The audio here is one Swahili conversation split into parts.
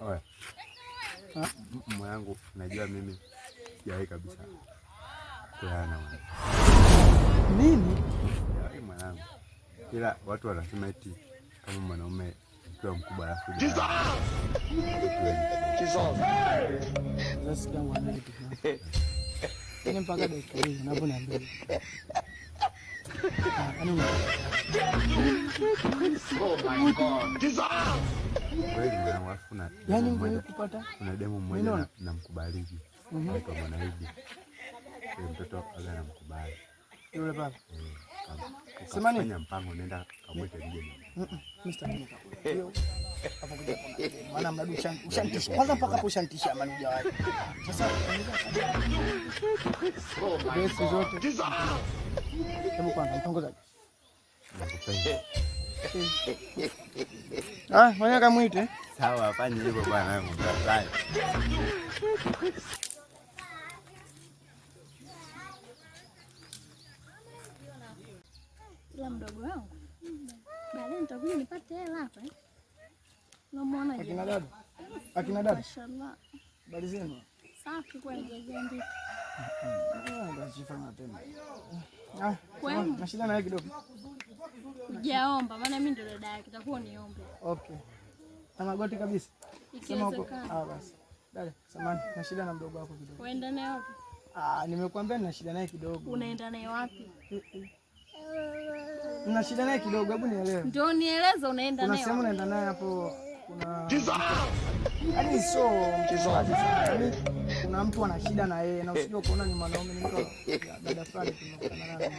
Oe. Mwanangu, najua mimi sijawahi kabisa kulala na mwanamke. Nini? Sijawahi mwanangu. Ila watu wanasema eti kama mwanaume ukiwa mkubwa alafu sasa kama mwanamke tu. Ni mpaka dakika hii unaponiambia. Oh my God. Kweli mwanangu, alafu na yaani mwenye kupata kuna demo mmoja namkubaliki. Kwa Mwanaidi. Yule mtoto aga namkubali. Yule pale. Sema nini? Mpango nenda kamweke nje. Mr. Nika. Hiyo hapo kuja kuna. Maana mradi ushantisha. Kwanza mpaka hapo ushantisha manuja wake. Sasa basi zote. Hebu kwanza mtongozaji. Nakupenda. Mwenye kamuite. Sawa, afanye hivyo bwana, mtafurahi. Ila mdogo wangu. Baadaye nitakuja nipate hela hapa. Unamuona je? Akina dada. Akina dada. Mashallah. Habari zenu? Safi kwa ndio. Ndachifanya tena. Na shida naye kidogo. Hujaomba maana mimi ndo dada yake, itakuwa niombe. Okay. Na magoti kabisa. Sema huko. Basi. Dada, samahani, na shida na mdogo wako kidogo. Unaenda naye wapi? Nimekuambia nina shida naye kidogo. Unaenda naye wapi? Nina shida naye kidogo, hebu nielewe. Ndio nieleze unaenda naye. Kuna sehemu naenda naye hapo, kuna yaani sio mchezaji sana. Yaani kuna mtu ana shida na yeye na usijue kuona ni mwanaume, ni mtu dada fulani tunakutana naye.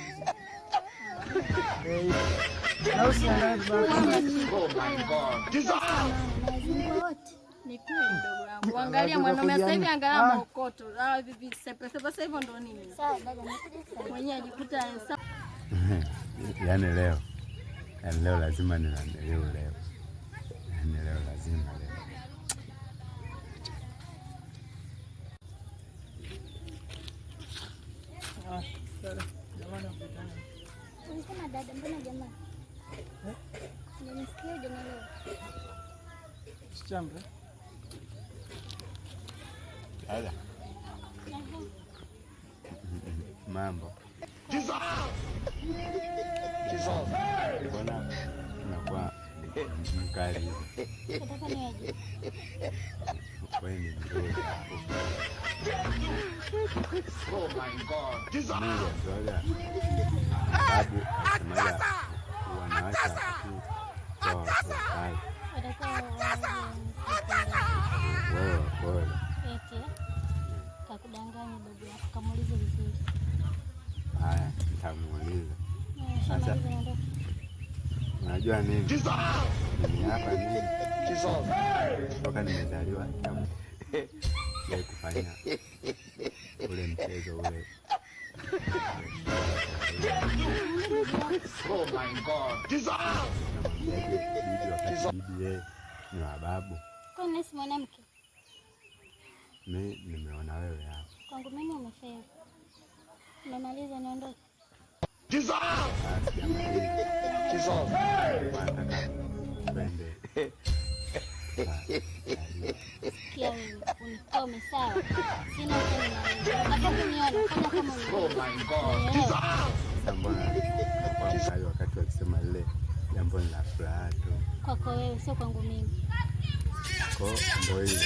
Na usiangalie vibaya. Oh my God. Ni kweli ndugu yangu. Angalia mwanaume sasa hivi angalia maokoto. Vipi sepe sasa hivyo ndo nini? Sawa dada, nikuja mwenyewe ajikuta Yaani leo lazima niendelee leo. Yaani leo lazima leo. Dada, jamani mkutane. Unasema dada, mbona jamani? Nimesikia jana leo. Sichambe. Dada. Mambo. Mbona unakuwa mkali hivi? Nataka niaje? Wewe ni mdogo. Oh my God. Babu asemaga wanaacha tu kwa serikali. Wewe. Eti kakudanganya babu yako, kamuulize vizuri. Haya, nitamuuliza. Sasa unajua nini? Mimi hapa nini? Toka nimezaliwa kama kufanya ule mchezo ule. Oh my God. Bibi ni wababu. Kwa nini si mwanamke? Mimi nimeona wewe hapa. Kwangu mimi umefeli. Nimemaliza niondoke. Sikia wewe, unikome sawa. Sina tena. Nataka kuniona fanya kama ni. Oh my God. Mbona kwa mkali wakati wakisema lile jambo la furaha tu. Kwako wewe sio kwangu mimi. Kwa ndio hiyo.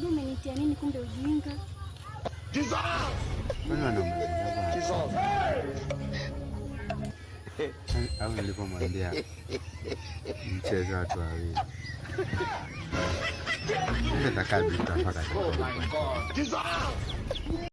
Unajua umenitia nini kumbe ujinga? Mbona unamwambia? Au nilipomwambia mchezo watu wawili. Ndio takabi tutapaka.